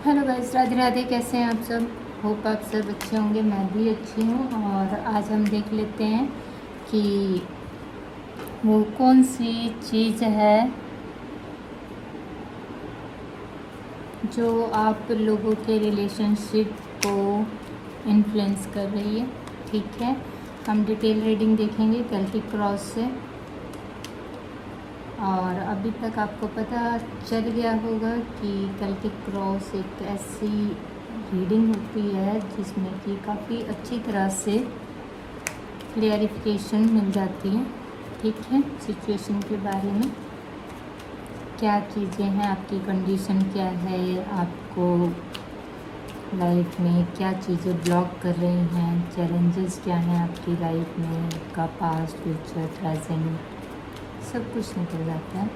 Hello guys, Radhe Radhe. कैसे हैं आप सब? होप आप सब अच्छे होंगे। मैं भी अच्छी हूँ। और आज हम देख लेते हैं कि वो कौन सी चीज़ है जो आप लोगों के रिलेशनशिप को इन्फ्लुएंस कर रही है। ठीक है, हम डिटेल रीडिंग देखेंगे केल्टिक क्रॉस से। और अभी तक आपको पता चल गया होगा कि केल्टिक क्रॉस एक ऐसी रीडिंग होती है जिसमें कि काफ़ी अच्छी तरह से क्लियरिफिकेशन मिल जाती है। ठीक है, सिचुएशन के बारे में क्या चीज़ें हैं, आपकी कंडीशन क्या है, आपको लाइफ में क्या चीज़ें ब्लॉक कर रही हैं, चैलेंजेस क्या हैं आपकी लाइफ में, आपका पास्ट, फ्यूचर, प्रेजेंट, सब कुछ निकल जाता है।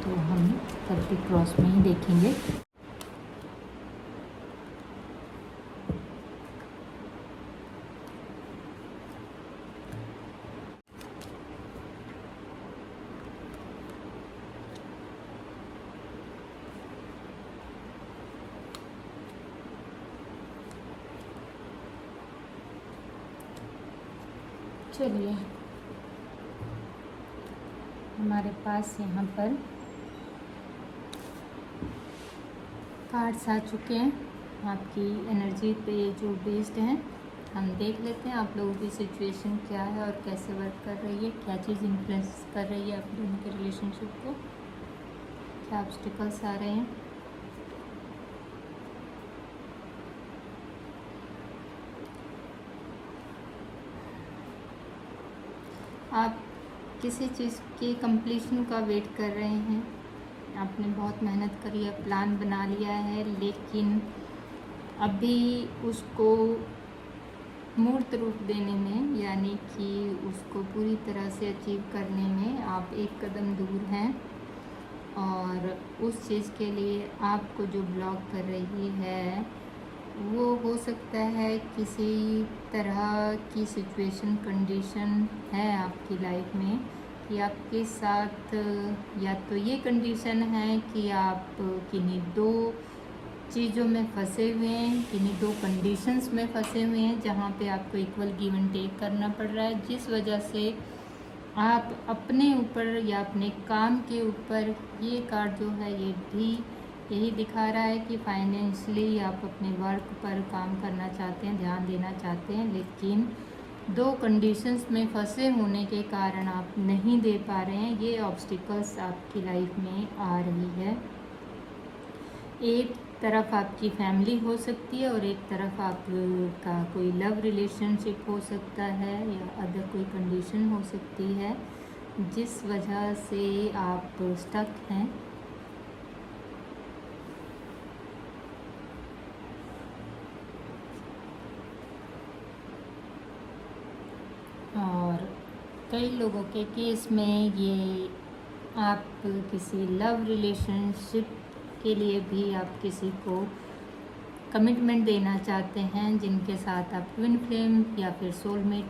तो हम केल्टिक क्रॉस में ही देखेंगे। चलिए, हमारे पास यहाँ पर कार्ड्स आ चुके हैं आपकी एनर्जी पे जो बेस्ड हैं। हम देख लेते हैं आप लोगों की सिचुएशन क्या है और कैसे वर्क कर रही है, क्या चीज़ इन्फ्लुएंस कर रही है आप दोनों के रिलेशनशिप को, क्या ऑब्स्टिकल्स आ रहे हैं। आप किसी चीज़ की कंप्लीशन का वेट कर रहे हैं। आपने बहुत मेहनत करी है, प्लान बना लिया है, लेकिन अभी उसको मूर्त रूप देने में, यानी कि उसको पूरी तरह से अचीव करने में आप एक कदम दूर हैं। और उस चीज़ के लिए आपको जो ब्लॉक कर रही है वो हो सकता है किसी तरह की सिचुएशन, कंडीशन है आपकी लाइफ में कि आपके साथ या तो ये कंडीशन है कि आप किन्हीं दो चीज़ों में फंसे हुए हैं, किन्हीं दो कंडीशंस में फंसे हुए हैं जहाँ पे आपको इक्वल गिव एंड टेक करना पड़ रहा है, जिस वजह से आप अपने ऊपर या अपने काम के ऊपर, ये कार्ड जो है ये भी यही दिखा रहा है कि फाइनेंशियली आप अपने वर्क पर काम करना चाहते हैं, ध्यान देना चाहते हैं, लेकिन दो कंडीशंस में फंसे होने के कारण आप नहीं दे पा रहे हैं। ये ऑब्स्टिकल्स आपकी लाइफ में आ रही है। एक तरफ आपकी फैमिली हो सकती है और एक तरफ आपका कोई लव रिलेशनशिप हो सकता है या अदर कोई कंडीशन हो सकती है जिस वजह से आप स्टक हैं। और कई लोगों के केस में ये आप किसी लव रिलेशनशिप के लिए भी आप किसी को कमिटमेंट देना चाहते हैं, जिनके साथ आप ट्विन फ्लेम या फिर सोलमेट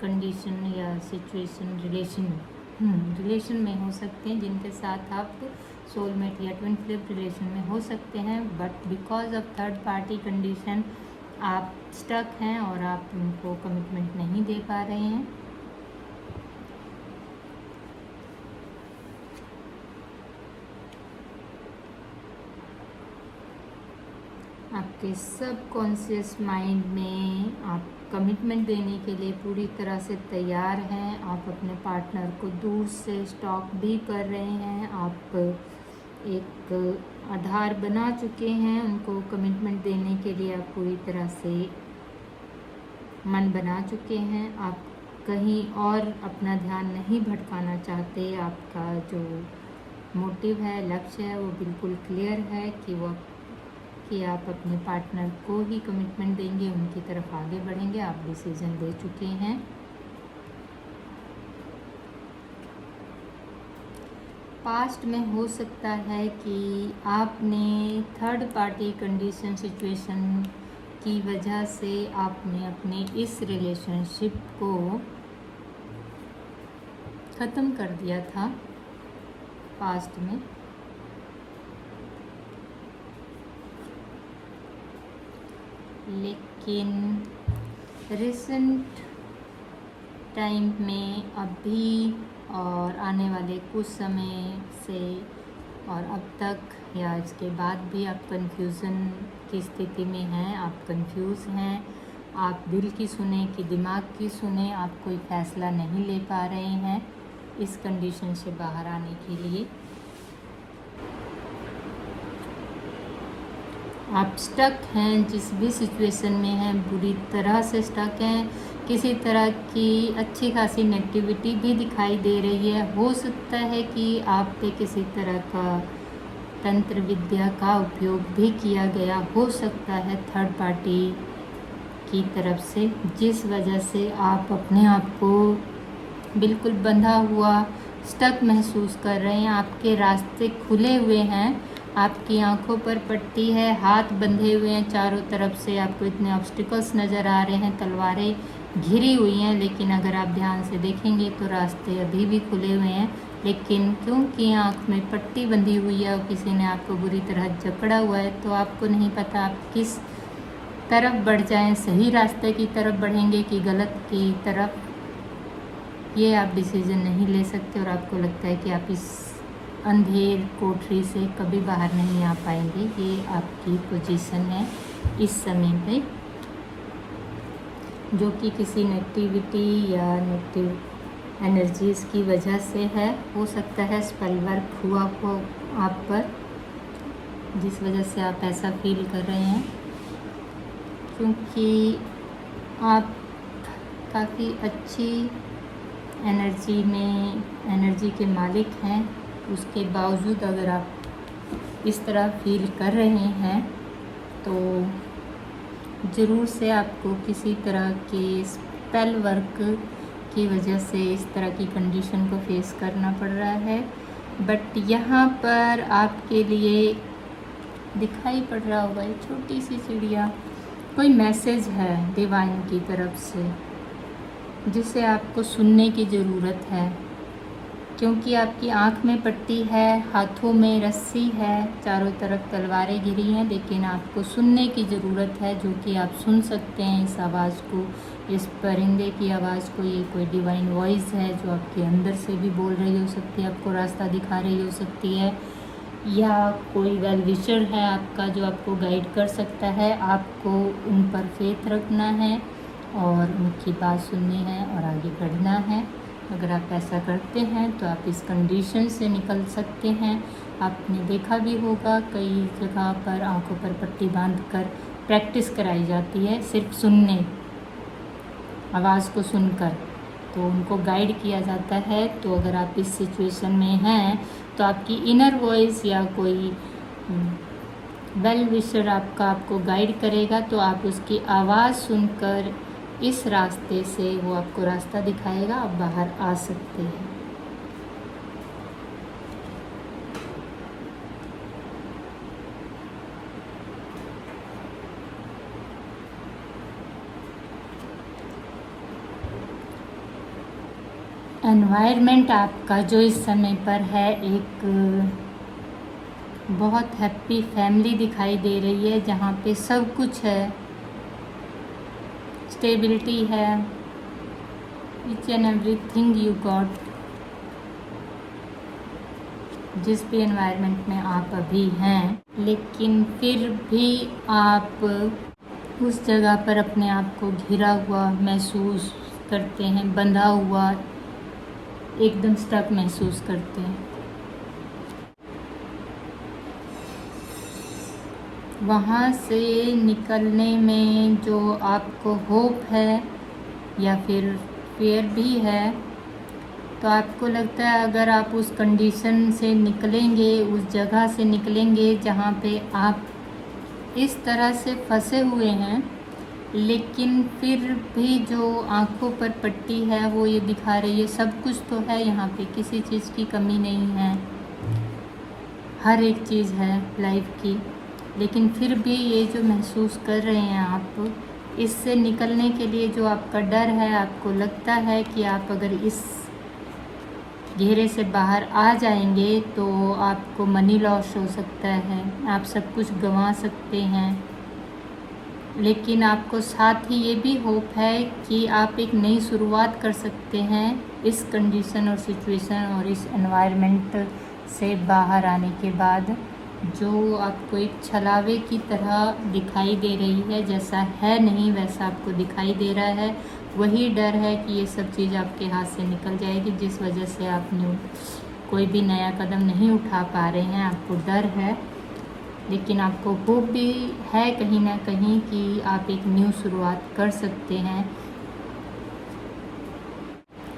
कंडीशन या सिचुएशन रिलेशन में हो सकते हैं, जिनके साथ आप सोलमेट या ट्विन फ्लेम रिलेशन में हो सकते हैं। But because of third party condition आप स्टक हैं और आप उनको कमिटमेंट नहीं दे पा रहे हैं। आपके सब कॉन्शियस माइंड में आप कमिटमेंट देने के लिए पूरी तरह से तैयार हैं। आप अपने पार्टनर को दूर से स्टॉक भी कर रहे हैं। आप एक आधार बना चुके हैं उनको कमिटमेंट देने के लिए। आप पूरी तरह से मन बना चुके हैं। आप कहीं और अपना ध्यान नहीं भटकाना चाहते। आपका जो मोटिव है, लक्ष्य है, वो बिल्कुल क्लियर है कि आप अपने पार्टनर को ही कमिटमेंट देंगे, उनकी तरफ आगे बढ़ेंगे। आप डिसीजन ले चुके हैं। पास्ट में हो सकता है कि आपने थर्ड पार्टी कंडीशन सिचुएशन की वजह से आपने अपने इस रिलेशनशिप को ख़त्म कर दिया था पास्ट में। लेकिन रिसेंट टाइम में अभी और आने वाले कुछ समय से और अब तक या इसके बाद भी आप कंफ्यूजन की स्थिति में हैं, आप कंफ्यूज हैं, आप दिल की सुने कि दिमाग की सुने, आप कोई फ़ैसला नहीं ले पा रहे हैं इस कंडीशन से बाहर आने के लिए। आप स्टक हैं, जिस भी सिचुएशन में हैं बुरी तरह से स्टक हैं, किसी तरह की अच्छी खासी नेगेटिविटी भी दिखाई दे रही है। हो सकता है कि आप पे किसी तरह का तंत्र विद्या का उपयोग भी किया गया हो सकता है थर्ड पार्टी की तरफ से, जिस वजह से आप अपने आप को बिल्कुल बंधा हुआ स्टक महसूस कर रहे हैं। आपके रास्ते खुले हुए हैं, आपकी आंखों पर पट्टी है, हाथ बंधे हुए हैं चारों तरफ से, आपको इतने ऑब्स्टिकल्स नज़र आ रहे हैं, तलवारें घिरी हुई हैं, लेकिन अगर आप ध्यान से देखेंगे तो रास्ते अभी भी खुले हुए हैं। लेकिन क्योंकि आँख में पट्टी बंधी हुई है और किसी ने आपको बुरी तरह जकड़ा हुआ है, तो आपको नहीं पता आप किस तरफ बढ़ जाएं, सही रास्ते की तरफ बढ़ेंगे कि गलत की तरफ, ये आप डिसीज़न नहीं ले सकते। और आपको लगता है कि आप इस अंधेर कोठरी से कभी बाहर नहीं आ पाएंगे। ये आपकी पोजीशन है इस समय पे, जो कि किसी नेगेटिविटी या नेगेटिव एनर्जीज़ की वजह से है। हो सकता है स्पेल वर्क हुआ हो आप पर, जिस वजह से आप ऐसा फील कर रहे हैं, क्योंकि आप काफ़ी अच्छी एनर्जी के मालिक हैं। उसके बावजूद अगर आप इस तरह फील कर रहे हैं तो ज़रूर से आपको किसी तरह के स्पेल वर्क की वजह से इस तरह की कंडीशन को फेस करना पड़ रहा है। बट यहाँ पर आपके लिए दिखाई पड़ रहा होगा एक छोटी सी चिड़िया, कोई मैसेज है डिवाइन की तरफ से जिसे आपको सुनने की ज़रूरत है, क्योंकि आपकी आँख में पट्टी है, हाथों में रस्सी है, चारों तरफ तलवारें घिरी हैं, लेकिन आपको सुनने की ज़रूरत है, जो कि आप सुन सकते हैं इस आवाज़ को, इस परिंदे की आवाज़ को। ये कोई डिवाइन वॉइस है जो आपके अंदर से भी बोल रही हो सकती है, आपको रास्ता दिखा रही हो सकती है, या कोई वेल विशर है आपका जो आपको गाइड कर सकता है। आपको उन पर फेथ रखना है और उनकी बात सुननी है और आगे बढ़ना है। अगर आप ऐसा करते हैं तो आप इस कंडीशन से निकल सकते हैं। आपने देखा भी होगा कई जगह पर आंखों पर पट्टी बांधकर प्रैक्टिस कराई जाती है, सिर्फ सुनने, आवाज़ को सुनकर, तो उनको गाइड किया जाता है। तो अगर आप इस सिचुएशन में हैं तो आपकी इनर वॉइस या कोई वेल विशर आपको गाइड करेगा, तो आप उसकी आवाज़ सुनकर इस रास्ते से वो आपको रास्ता दिखाएगा, आप बाहर आ सकते हैं। एनवायरनमेंट आपका जो इस समय पर है, एक बहुत हैप्पी फैमिली दिखाई दे रही है, जहाँ पे सब कुछ है, स्टेबिलिटी है, each and everything you got. जिस भी एनवायरनमेंट में आप अभी हैं, लेकिन फिर भी आप उस जगह पर अपने आप को घिरा हुआ महसूस करते हैं, बंधा हुआ, एकदम स्टक महसूस करते हैं। वहाँ से निकलने में जो आपको होप है या फिर फेयर भी है, तो आपको लगता है अगर आप उस कंडीशन से निकलेंगे, उस जगह से निकलेंगे जहाँ पे आप इस तरह से फंसे हुए हैं, लेकिन फिर भी जो आँखों पर पट्टी है वो ये दिखा रही है सब कुछ तो है यहाँ पे, किसी चीज़ की कमी नहीं है, हर एक चीज़ है लाइफ की, लेकिन फिर भी ये जो महसूस कर रहे हैं आप, इससे निकलने के लिए जो आपका डर है, आपको लगता है कि आप अगर इस घेरे से बाहर आ जाएंगे तो आपको मनी लॉस हो सकता है, आप सब कुछ गंवा सकते हैं, लेकिन आपको साथ ही ये भी होप है कि आप एक नई शुरुआत कर सकते हैं इस कंडीशन और सिचुएशन और इस एनवायरनमेंट से बाहर आने के बाद, जो आपको एक छलावे की तरह दिखाई दे रही है, जैसा है नहीं वैसा आपको दिखाई दे रहा है। वही डर है कि ये सब चीज़ आपके हाथ से निकल जाएगी, जिस वजह से आप कोई भी नया कदम नहीं उठा पा रहे हैं। आपको डर है, लेकिन आपको होप भी है कहीं ना कहीं कि आप एक न्यू शुरुआत कर सकते हैं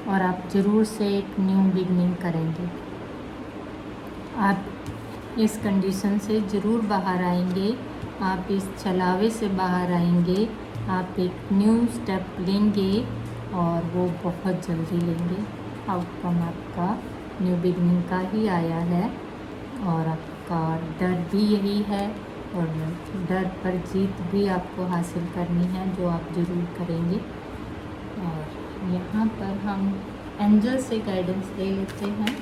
और आप ज़रूर से एक न्यू बिगनिंग करेंगे। आप इस कंडीशन से ज़रूर बाहर आएंगे, आप इस छलावे से बाहर आएंगे, आप एक न्यू स्टेप लेंगे और वो बहुत जल्दी लेंगे। आउटकम आपका न्यू बिगनिंग का ही आया है और आपका डर भी यही है और डर पर जीत भी आपको हासिल करनी है, जो आप ज़रूर करेंगे। और यहाँ पर हम एंजल से गाइडेंस ले लेते हैं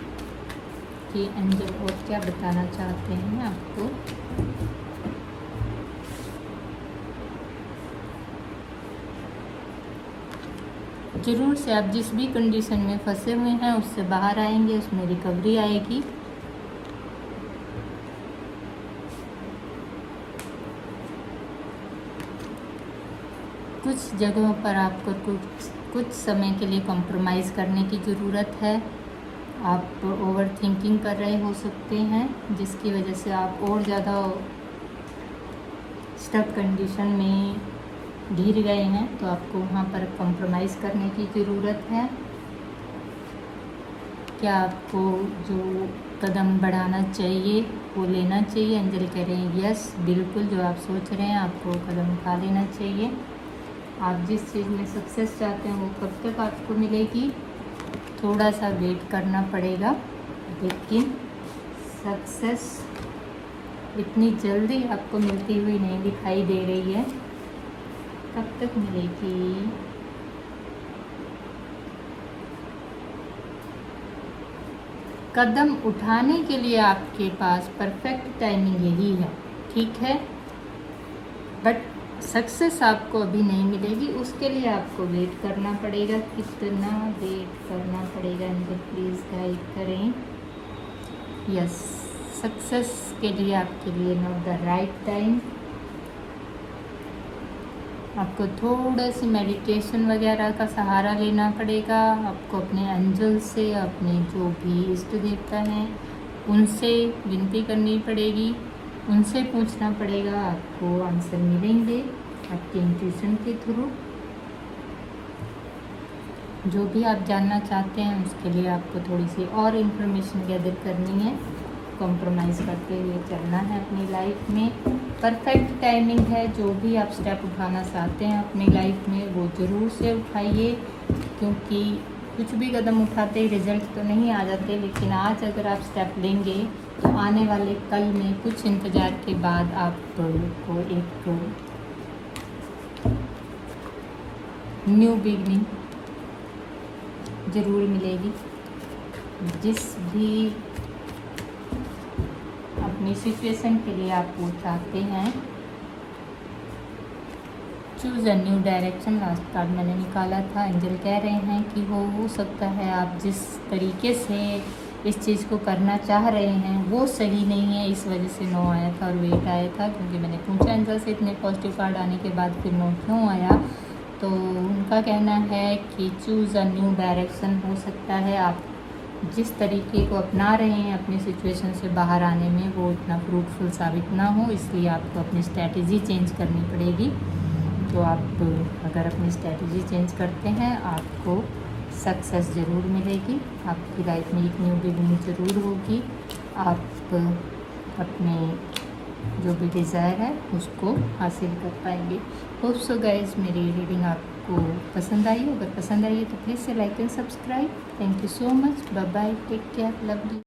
कि एंजल और क्या बताना चाहते हैं आपको। ज़रूर से आप जिस भी कंडीशन में फंसे हुए हैं उससे बाहर आएंगे, उसमें रिकवरी आएगी। कुछ जगहों पर आपको कुछ समय के लिए कॉम्प्रोमाइज़ करने की ज़रूरत है। आप ओवर थिंकिंग कर रहे हो सकते हैं, जिसकी वजह से आप और ज़्यादा स्टक कंडीशन में घिर गए हैं, तो आपको वहाँ पर कॉम्प्रोमाइज़ करने की ज़रूरत है। क्या आपको जो कदम बढ़ाना चाहिए वो लेना चाहिए। एंजल कह रहे हैं यस, बिल्कुल जो आप सोच रहे हैं आपको कदम उठा लेना चाहिए। आप जिस चीज़ में सक्सेस चाहते हैं वो कब तक आपको मिलेगी, थोड़ा सा वेट करना पड़ेगा, लेकिन सक्सेस इतनी जल्दी आपको मिलती हुई नहीं दिखाई दे रही है। कब तक मिलेगी? कदम उठाने के लिए आपके पास परफेक्ट टाइमिंग यही है, ठीक है, बट सक्सेस आपको अभी नहीं मिलेगी, उसके लिए आपको वेट करना पड़ेगा। कितना वेट करना पड़ेगा, एंजल प्लीज़ गाइड करें। यस, सक्सेस के लिए आपके लिए नॉट द राइट टाइम। आपको थोड़ा सी मेडिटेशन वगैरह का सहारा लेना पड़ेगा। आपको अपने एंजल से, अपने जो भी इष्ट देवता हैं उनसे विनती करनी पड़ेगी, उनसे पूछना पड़ेगा, आपको आंसर मिलेंगे आपके इंट्यूशन के थ्रू। जो भी आप जानना चाहते हैं उसके लिए आपको थोड़ी सी और इन्फॉर्मेशन गैदर करनी है, कॉम्प्रोमाइज़ करते हुए चलना है अपनी लाइफ में। परफेक्ट टाइमिंग है, जो भी आप स्टेप उठाना चाहते हैं अपनी लाइफ में वो ज़रूर से उठाइए, क्योंकि कुछ भी कदम उठाते ही रिजल्ट तो नहीं आ जाते, लेकिन आज अगर आप स्टेप लेंगे तो आने वाले कल में कुछ इंतज़ार के बाद आपको एक न्यू बिगनिंग ज़रूर मिलेगी। जिस भी अपनी सिचुएशन के लिए आप वो चाहते हैं, choose a new direction. Last card मैंने निकाला था। एंजल कह रहे हैं कि हो सकता है आप जिस तरीके से इस चीज़ को करना चाह रहे हैं वो सही नहीं है, इस वजह से नो आया था और वेट आया था। क्योंकि मैंने पूछा एंजल से इतने पॉजिटिव कार्ड आने के बाद फिर नो क्यों आया, तो उनका कहना है कि चूज़ अ न्यू डायरेक्शन। हो सकता है आप जिस तरीके को अपना रहे हैं अपनी सिचुएशन से बाहर आने में वो इतना फ्रूटफुल साबित ना हो, इसलिए आपको अपनी स्ट्रैटेजी चेंज करनी पड़ेगी। तो आप अगर अपनी स्ट्रैटेजी चेंज करते हैं आपको सक्सेस ज़रूर मिलेगी, आपकी लाइफ में एक न्यू बिगिनिंग ज़रूर होगी। आप अपने जो भी डिज़ायर है उसको हासिल कर पाएंगे। होप सो गाइस मेरी रीडिंग आपको पसंद आई हो। अगर पसंद आई है तो प्लीज़ से like and subscribe. Thank you so much. Bye bye, take care, love you.